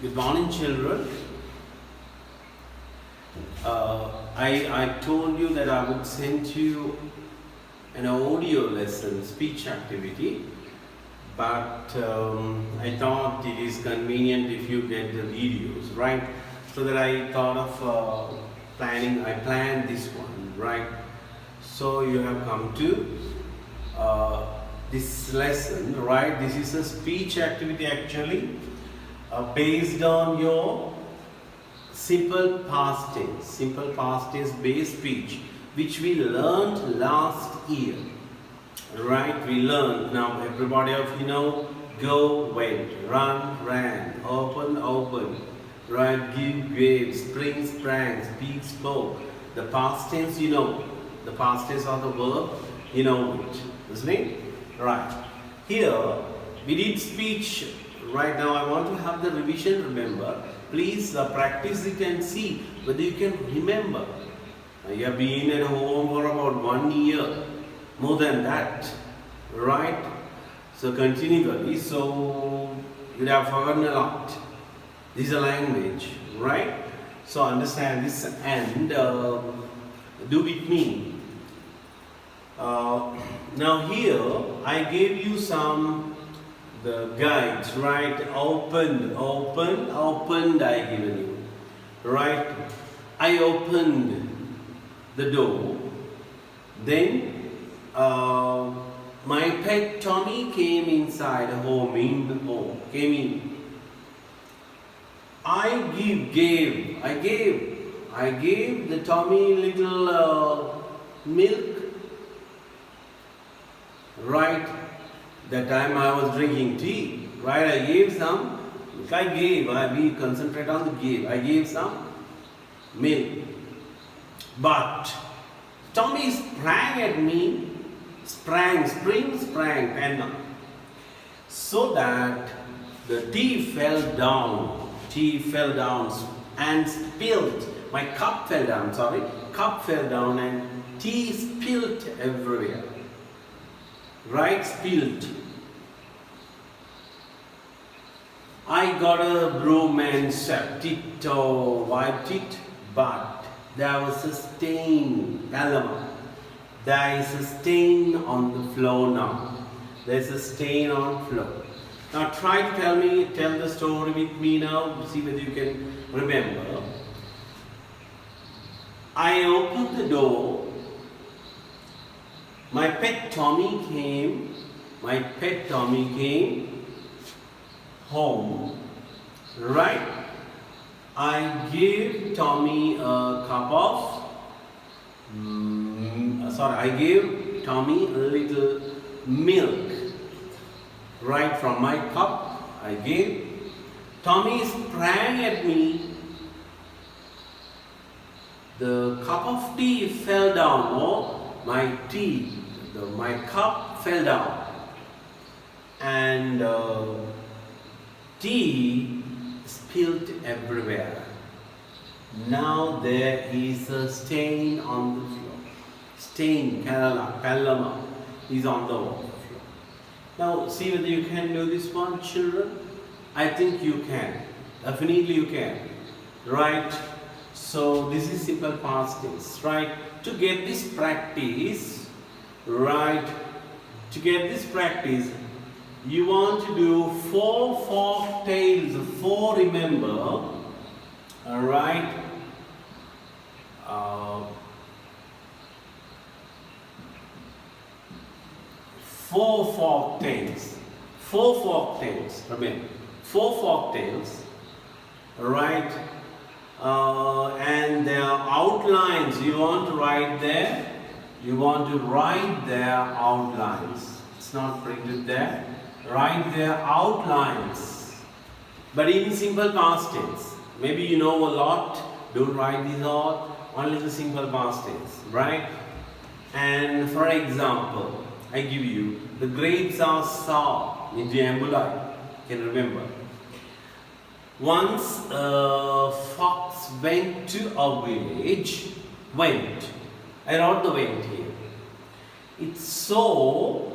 Good morning, children. I told you that I would send you an audio lesson, speech activity, but I thought it is convenient if you get the videos, right? So that I thought of I planned this one, right? So you have come to this lesson, right? This is a speech activity actually. Based on your simple past tense based speech, which we learned last year, right? We learned, now everybody of you know, go, went, run, ran, open, right? Give, gave, spring, sprang, speak, spoke. The past tense, you know, the past tense of the verb, you know it, isn't it? Right. Here we did speech. Right now I want to have the revision. Remember, please practice it and see whether you can remember. You have been at home for about 1 year, more than that, right? So continually, so you'd have forgotten a lot. This is a language, right? So understand this and do with me. Now here I gave you the guides, right? Opened I given you, right? I opened the door. Then my pet Tommy came inside home, came in. I gave the Tommy little milk, right? That time I was drinking tea, right? I gave some, we concentrate on the give. I gave some milk. But Tommy sprang at me, sprang, penna. So that the tea fell down and spilled. My cup fell down and tea spilled everywhere. Right, spilled. I got a broom and swept it or wiped it, but there was a stain, there is a stain on the floor now. There's a stain on the floor. Now try to tell the story with me now, see whether you can remember. I opened the door. My pet Tommy came home, right? I gave Tommy a cup of, I gave Tommy a little milk, right from my cup. I gave. Tommy sprang at me. The cup of tea fell down, my cup fell down, and tea spilled everywhere. Now there is a stain on the floor. Stain, Kallama, is on the floor. Now see whether you can do this one, children. I think you can. Definitely you can. Right? So this is simple past tense, right? To get this practice, you want to do 4 fork tails. 4, remember, all right? 4 fork tails. 4 fork tails. Remember, 4 fork tails, right? And their outlines you want to write there. You want to write their outlines. It's not printed there. Write their outlines. But in simple past tense. Maybe you know a lot. Don't write these all. Only the simple past tense, right? And for example, I give you the grapes are sour in Jambulai. Can remember. Once a fox went to a village. I wrote the went here. It saw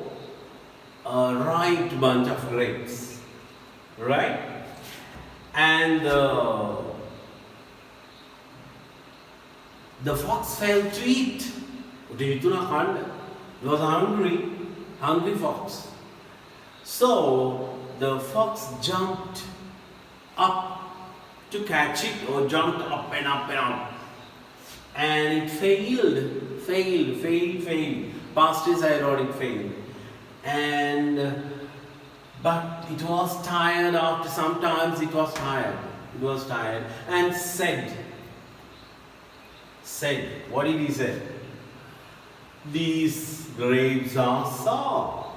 a ripe bunch of grapes. Right? And the fox fell to eat. He was hungry fox. So the fox jumped up to catch it, or jumped up and up and up. And it failed. Past is ironic, failed. And but it was tired after sometimes it was tired. And said, what did he say? These grapes are sour.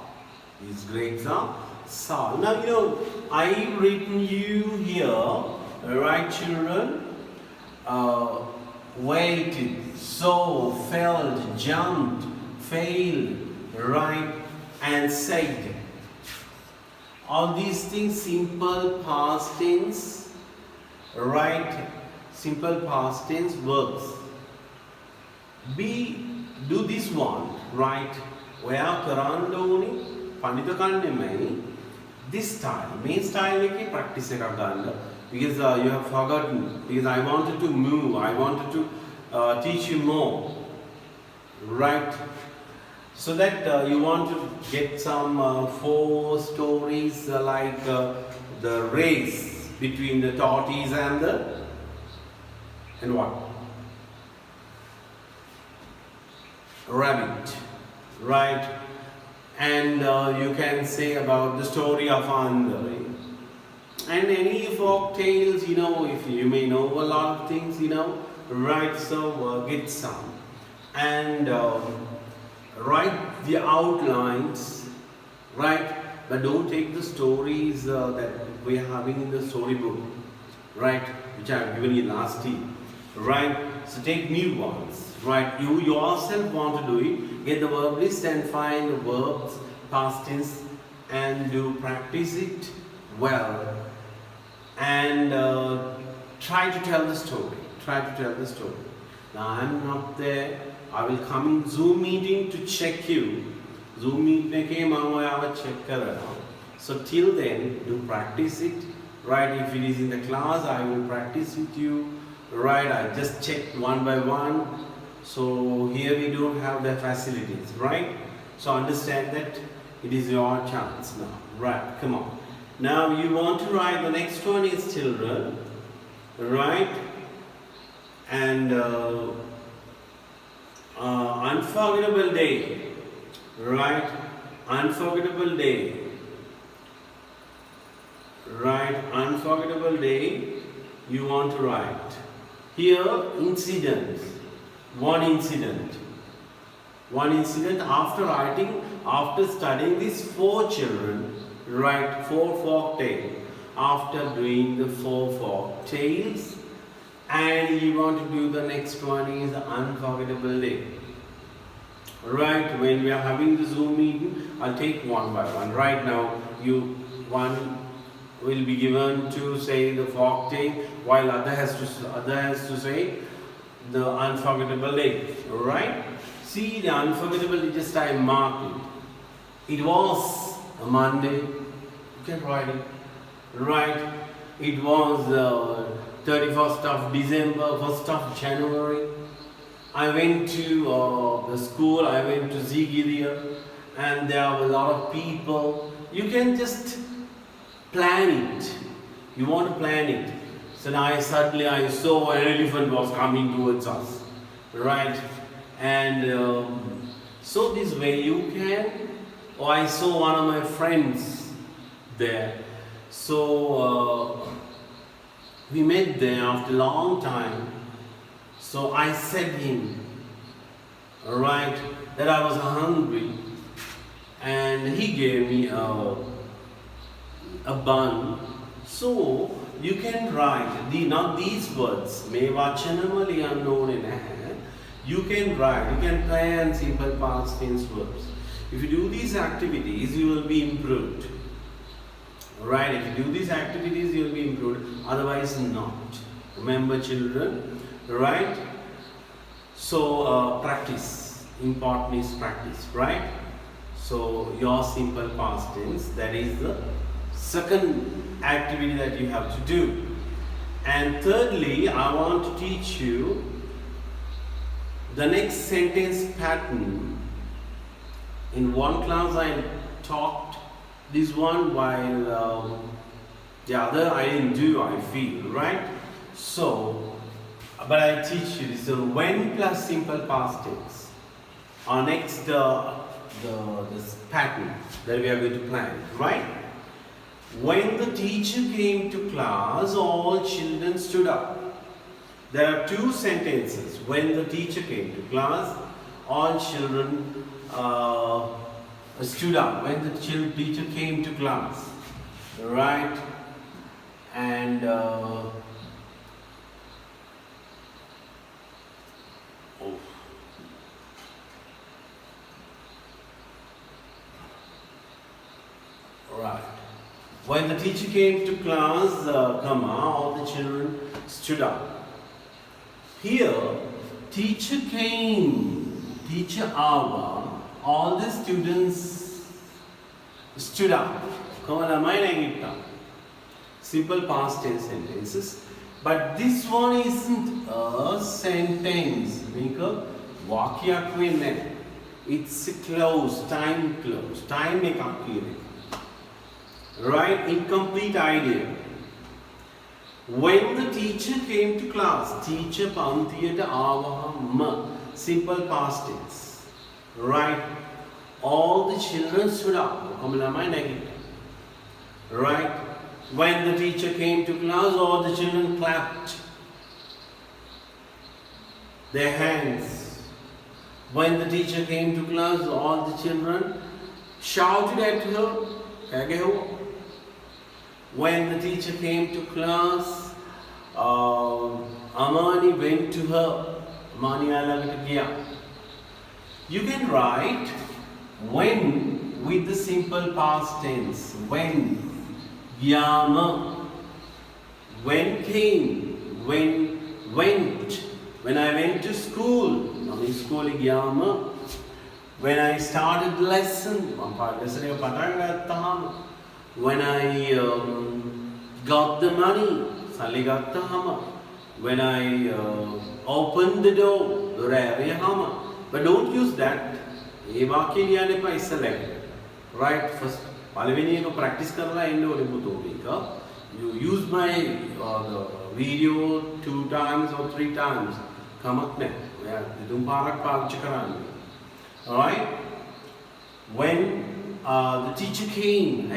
Now I've written you here, right children? Waited, saw, felt, jumped, failed, right, and said. All these things simple past tense, right? Simple past tense verbs. Do this one, right? Where karandoni, pandita kannimai. This style, main style make practice because you have forgotten. Because I wanted to move. I wanted to teach you more, right? So that you want to get some 4 stories like the race between the tortoise and what? Rabbit, right? And you can say about the story of Andhari. And any folk tales, if you may know a lot of things, right? So get some. And write the outlines, right? But don't take the stories that we are having in the storybook, right? Which I have given you last year, right? So take new ones, right? You yourself want to do it. Get the verb list and find the verbs, past tense, and do practice it well. And try to tell the story. Now I'm not there. I will come in Zoom meeting to check you. Zoom meeting check. So till then, do practice it. Right? If it is in the class, I will practice with you. Right? I just checked one by one. So here we don't have the facilities. Right? So understand that it is your chance now. Right? Come on. Now you want to write, the next one is children. Right? And unforgettable day, right? Unforgettable day, right? Unforgettable day, you want to write. Here, incident, one incident. After studying these 4 children, write 4 folk tales. After doing the 4 folk tales, and you want to do the next one is unforgettable day. Right, when we are having the Zoom meeting, I'll take one by one. Right now, one will be given to say the folk tale, while other has to say the unforgettable day. Right? See the unforgettable day, just I mark it. It was a Monday. You can write it. Right? It was 31st of December, 1st of January. I went to the school, I went to Zigiria, and there were a lot of people. You can just plan it. You want to plan it. So now suddenly I saw an elephant was coming towards us. Right? And so this way you can, or I saw one of my friends there. So we met there after a long time. So I said him, right, that I was hungry, and he gave me a bun. So you can write not these words. Me vachanamali unknown. You can write. You can plan simple past tense verbs. If you do these activities, you will be improved. Right? If you do these activities, you will be improved. Otherwise, not. Remember, children. Right? So practice. Important is practice. Right? So your simple past tense. That is the second activity that you have to do. And thirdly, I want to teach you the next sentence pattern. In one class I taught this one, while the other I didn't do, I feel, right? So, but I teach you this when plus simple past tense. Our next this pattern that we are going to plan, right? When the teacher came to class, all children stood up. There are two sentences. When the teacher came to class, all children stood up. When the teacher came to class, right? And right. When the teacher came to class, all the children stood up. Here, teacher came, teacher hour, all the students stood up. Simple past tense sentences. But this one isn't a sentence. It's a close, time close, time make up clear. Right? Incomplete idea. When the teacher came to class, teacher pantiyata avaham, simple past tense. Right? All the children stood up. Right? When the teacher came to class, all the children clapped their hands. When the teacher came to class, all the children shouted at her. When the teacher came to class, Amani went to her. You can write when with the simple past tense. When, yama. When came, when went. When I went to school, when I started lesson, when I got the money, when I opened the door, but don't use that. Right? First, practice you use my video 2 times or 3 times. Alright? When the teacher came,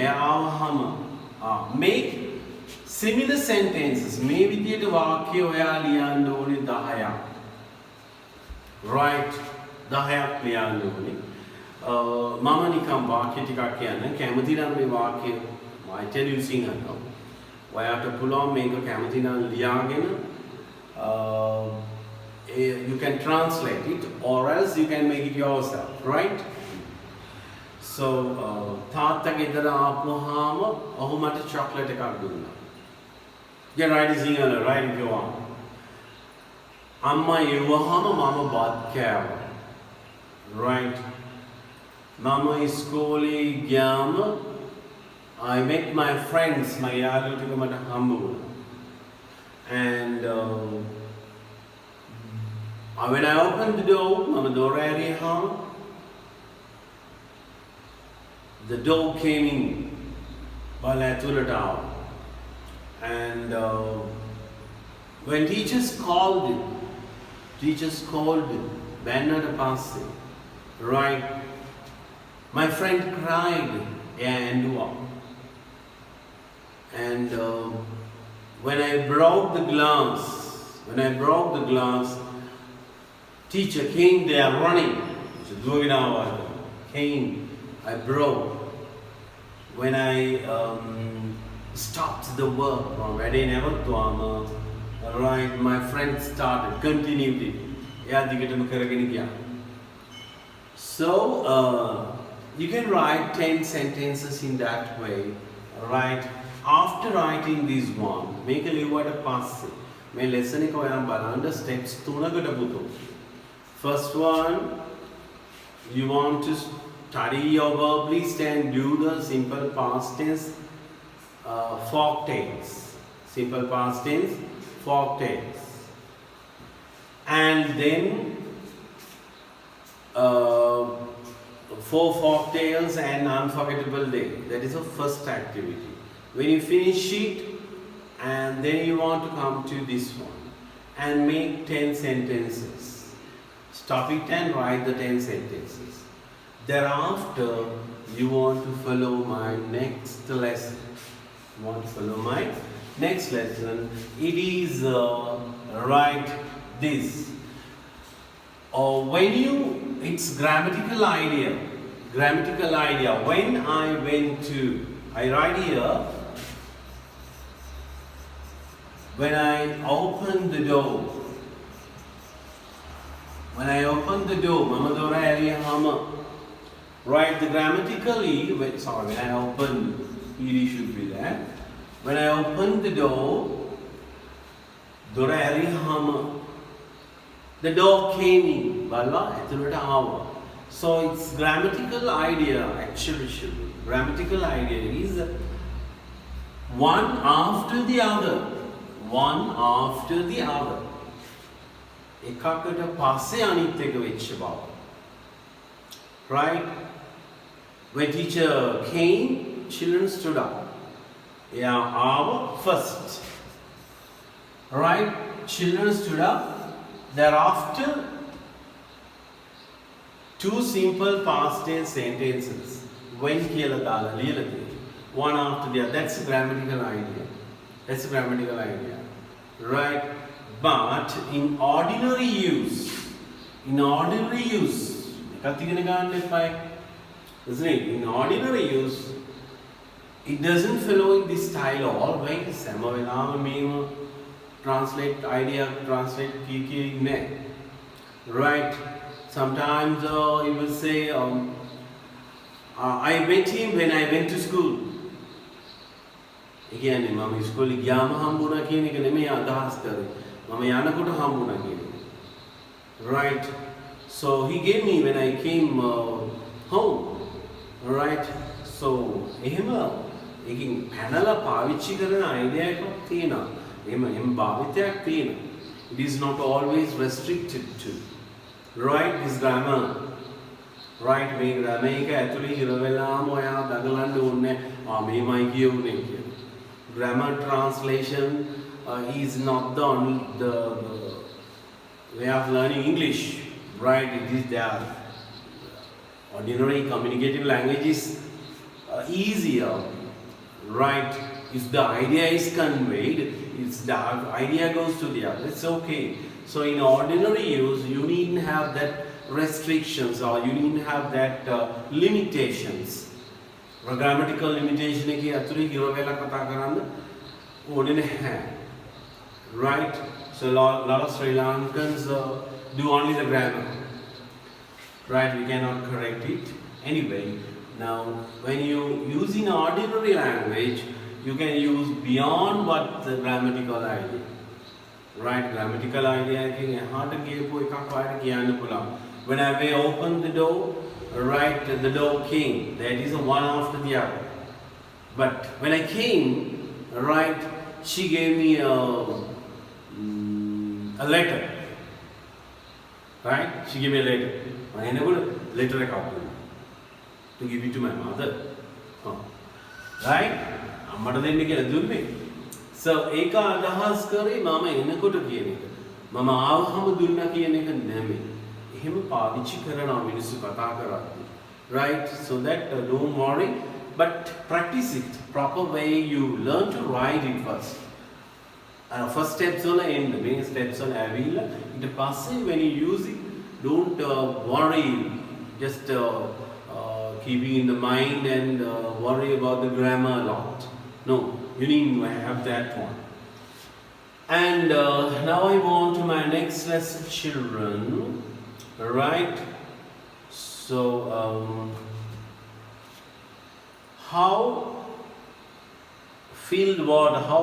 make similar sentences. Maybe the vakya right? Dahayak liyanoni. Mama nikam vakya tika kiyana. Kamathina me vakya. I tell you sing it now. Why after pull on make a kamathina liyagena. You can translate it, or else you can make it yourself, right? So, Tata gedara apnohama, ahumata chocolate ekak dunna. Yeah, right, is singing right if you want. Amma ewahama mama bad kyawa. Right? Mama iskole gyama. I met my friends, my yalu to come at Hamburg. And when I opened the door, Mama Dorari home, the door came in Balatula. And when teachers called it, Banner to pass it, right? My friend cried, and when I broke the glass, teacher came there running. Came, I broke. When I stopped the work, right, my friend continued it. So, you can write 10 sentences in that way, right? After writing this one, make a little word pass. My lesson is under steps. First one, you want to study your verb list and do the simple past tense fork tails. Simple past tense, fork tails. And then 4 fork tails and unforgettable day. That is the first activity. When you finish it, and then you want to come to this one and make 10 sentences. Stop it and write the 10 sentences. Thereafter, you want to follow my next lesson. You want to follow my next lesson. It is write this. It's grammatical idea. Grammatical idea. When I write here, when I open the door. When I open the door, mama dora ariya hama. Right, the grammatically, when I open, it should be there. When I open the door, dora ariya hama. The door came in. So it's grammatical idea actually should be. Grammatical idea is one after the other. One after the other. එකකට පස්සේ අනිත් එක වෙච්ච බව. Right? When teacher came, children stood up. Our first. Right? Children stood up. Thereafter, 2 simple past tense sentences. When කියලා දාලා ලියලා තියෙනවා. One after the other. That's a grammatical idea. That's a grammatical idea. Right? But in ordinary use, isn't it? In ordinary use, it doesn't follow this style always. Translate idea, translate kiki. Right? Sometimes you will say, I met him when I went to school. Again, mama school ගියාම හම්බුණා කියන එක නෙමෙයි අදහස් කරේ. මම යනකොට හම්බුණා කියන එක. Right? So he gave me when I came home. Right? So එහෙම එකකින් පැනලා පාවිච්චි කරන අයිඩියා එකක් තියෙනවා. එහෙම භාවිතයක් තියෙනවා. It is not always restricted to. Right? This grammar. Right? මේ grammar එක ඇතුලේ ඉර වෙලාම ඔයා දඟලන්න ඕනේ. මේමයි කියුනේ කියලා. Grammar translation is not the way of learning English, right? It is their ordinary communicative language is easier, right? If the idea is conveyed, the idea goes to the other. It's okay. So in ordinary use, you needn't have that restrictions or you needn't have that limitations. Grammatical limitation එකේ අතුරේ හිර වෙලා කතා කරන්න ඕනේ නැහැ. Right? So a lot of Sri Lankans do only the grammar. Right? We cannot correct it. Anyway, now when you use in ordinary language, you can use beyond what the grammatical idea. Right? Grammatical idea එකෙන් එහාට ගියපු එකක් white කියන්න පුළුවන්. When I opened the door, right, the door came. That is one after the other. But when I came, right, she gave me a letter. Right? She gave me a letter. I never letter to give it to my mother. Right? අම්මට දෙන්න කියලා දුන්නේ. So ඒක අදහස් කරේ මම එනකොට කියන එක. මම ආවහම දුන්නා කියන එක නෙමෙයි. එහෙම පාවිච්චි කරනවා මිනිස්සු කතා කරද්දී. Right? So that don't worry, but practice it proper way. You learn to write it first. First steps on the end, main steps on ඇවිල්ලා ඊට පස්සේ when you use it, don't worry. Just keeping in the mind and worry about the grammar a lot. No, you need to have that one. And now I go on to my next lesson, children. Right? So, how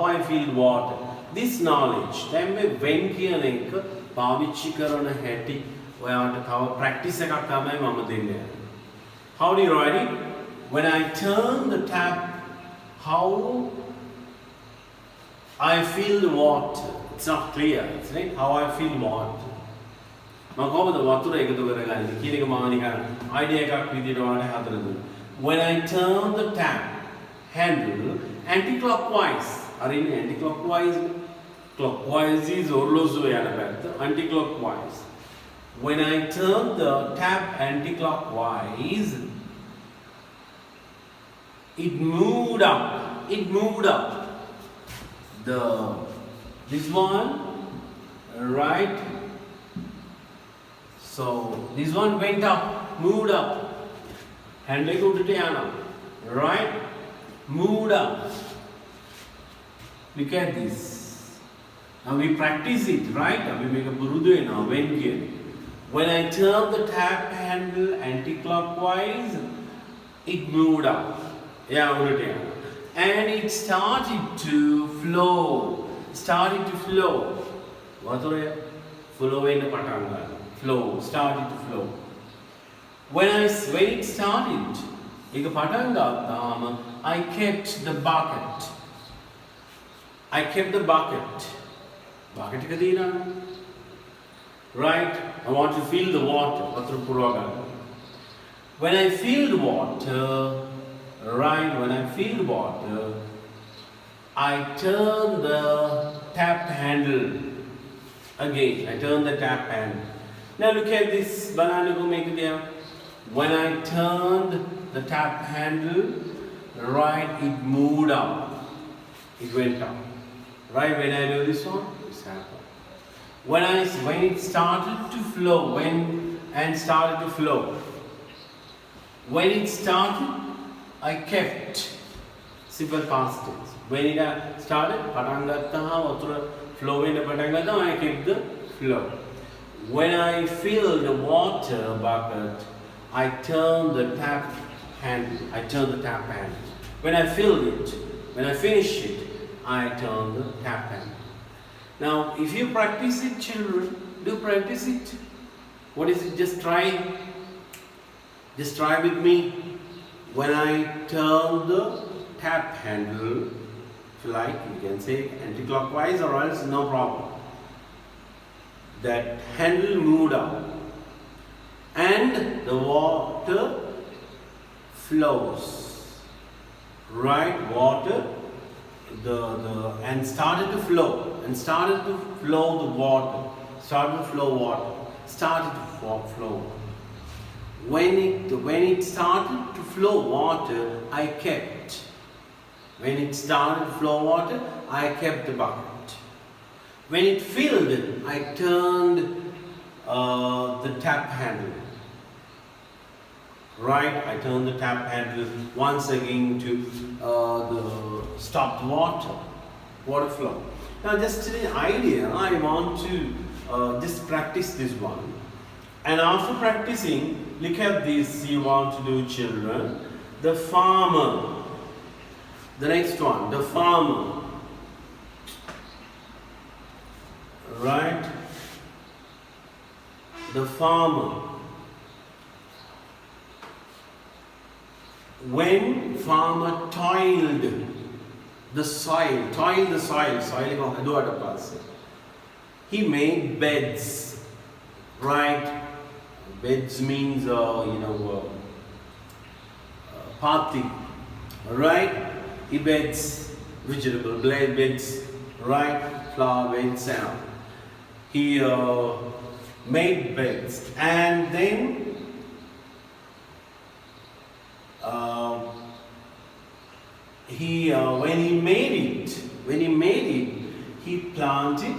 I feel water. This knowledge, then when කියන එක පාවිච්චි කරන හැටි ඔයාට තව practice එකක් තමයි මම දෙන්නේ. How do you write it? When I turn the tap, how I feel the water. It's not clear, right? How I feel water. When I turn the tap handle anti-clockwise, anti-clockwise, clockwise is anti-clockwise. When I turn the tap anti-clockwise, it moved up. It moved up. This one, right? So this one went up, moved up. Handle right? Moved up. Look at this. Now we practice it, right? Now we make a burudu now. When I turn the tap handle anti-clockwise, it moved up. Yeah, and it started to flow. Started to flow. Flow. Started to flow. When it started, I kept the bucket. I kept the bucket. Right? I want to fill the water. When I filled water, right? When I filled water, I turned the tap handle again. I turned the tap handle. Now look at this banana. Go make it there. When I turned the tap handle, right, it moved up. It went up. Right? When I do this one, it's happened. When it started to flow, when it started, I kept. Simple past tense. When it started, flow in the I kept the flow. When I filled the water bucket, I turned the tap handle. When I filled it, when I finished it, I turned the tap handle. Now, if you practice it, children, do practice it. What is it? Just try. Just try with me. When I turn the tap handle, if you like, you can say anti-clockwise or else no problem. That handle moved up and the water flows. Right? Water and started to flow. And started to flow the water. Started to flow water. When it started to flow water, I kept. When it started to flow water, I kept the bucket. When it filled, I turned the tap handle. Right? I turned the tap handle once again to stop the water flow. Now, just an idea, I want to just practice this one. And after practicing, look at this, you want to do, children. The farmer. The next one, the farmer. Right? The farmer. When farmer toiled the soil, he made beds. Right? Beds means, pathi. Right? He beds, vegetable beds, right? Flower beds, and he made beds, and then when he made it, he planted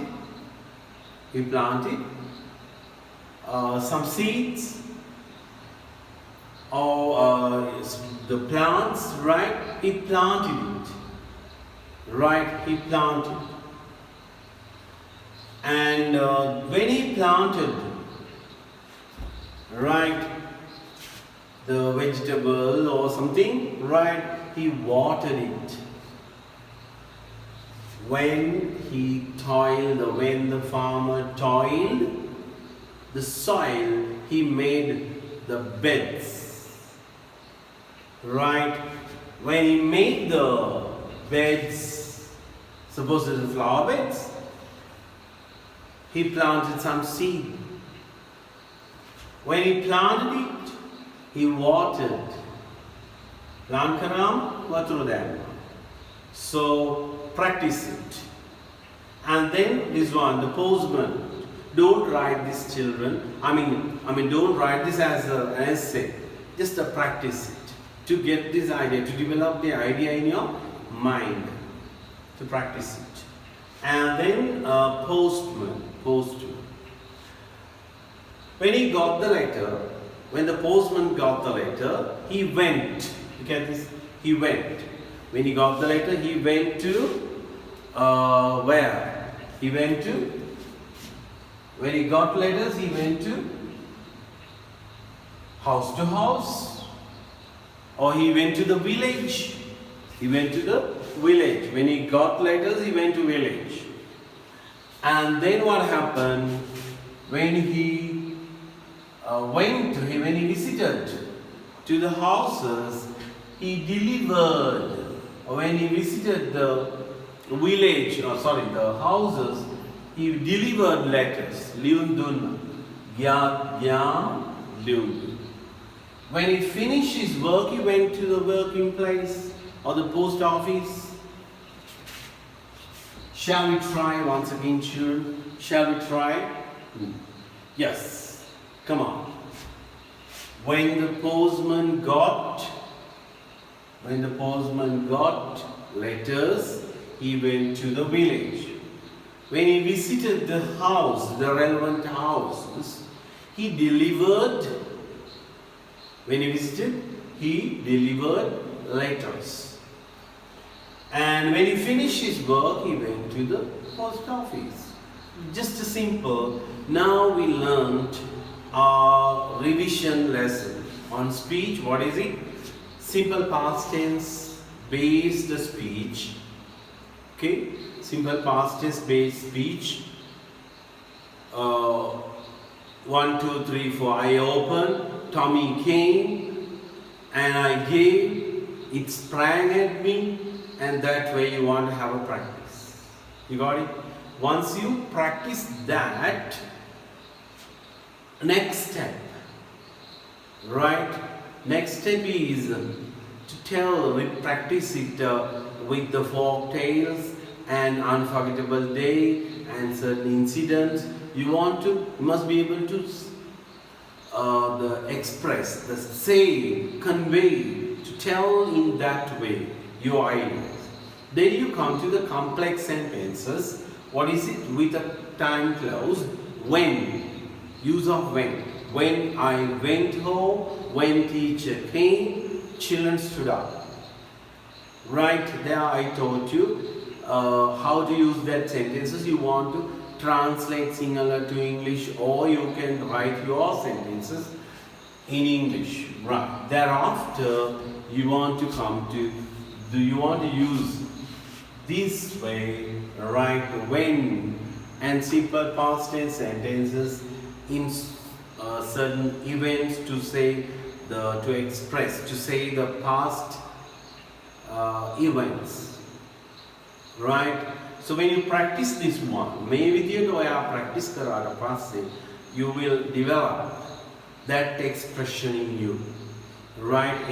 some seeds or the plants, right? He planted it, right? He planted. And when he planted, right, the vegetable or something, right, he watered it. When the farmer toiled the soil, he made the beds. Right? When he made the beds, Suppose it is flower beds. He planted some seed. When he planted it, he watered. Plant karam, water them. So practice it. And then this one, the postman. Don't write this, children. I mean, don't write this as an essay. Just practice it to get this idea, to develop the idea in your mind. To practice it. And then postman. When he got the letter, when the postman got the letter, he went. Look at this. He went. When he got the letter, he went to where? He went to. When he got letters, he went to house, or he went to the village. He went to the village. When he got letters, he went to village. And then what happened? When he when he visited to the houses, he delivered. When he visited the village, the houses, he delivered letters. Liundun, gyam, liund. When he finished his work, he went to the working place or the post office. Shall we try once again, children? Shall we try? Yes. Come on. When the postman got letters, he went to the village. When he visited the house, the relevant houses, he delivered. When he visited, he delivered letters. And when he finished his work, he went to the post office. Just a simple. Now we learned our revision lesson on speech. What is it? Simple past tense based speech. Okay? Simple past tense based speech. 1, 2, 3, 4. I opened, Tommy came, and I gave, it sprang at me, and that way you want to have a practice. You got it? Once you practice that, next step, right? Next step is to practice it with the folk tales and unforgettable day and certain incidents. You must be able to express, convey, to tell in that way your ideas. Then you come to the complex sentences. What is it? With a time clause. When. Use of when. When I went home, when teacher came, children stood up. Right there I told you how to use that sentences. You want to translate Sinhala to English, or you can write your sentences in English. Right. Thereafter, you want to use this way, right? When and simple past tense sentences in certain events to say the past events, right? So when you practice this one, practice you will develop that expression in you, right?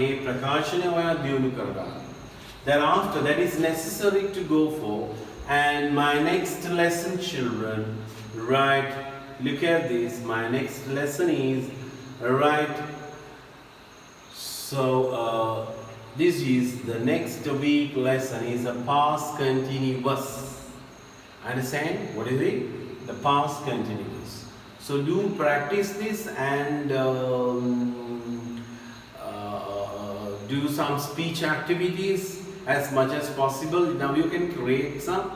Thereafter, that is necessary to go for. And my next lesson, children, right? Look at this. My next lesson is, right? So this is the next week lesson is a past continuous. Understand? What is it? The past continuous. So do practice this and do some speech activities as much as possible. Now you can create some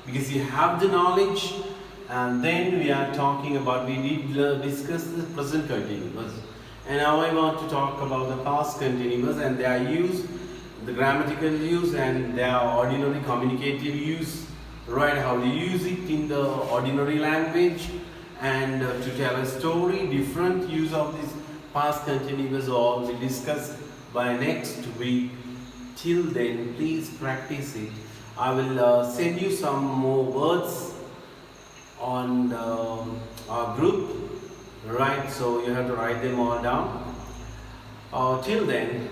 because you have the knowledge. And then we are talking about, we did discuss the present continuous. And now I want to talk about the past continuous and their use, the grammatical use and their ordinary communicative use, right? How to use it in the ordinary language and to tell a story, different use of this past continuous all we discuss by next week. Till then, please practice it. I will send you some more words on our group, right? So you have to write them all down. Till then,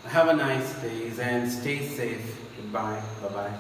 have a nice day and stay safe. Goodbye. Bye-bye.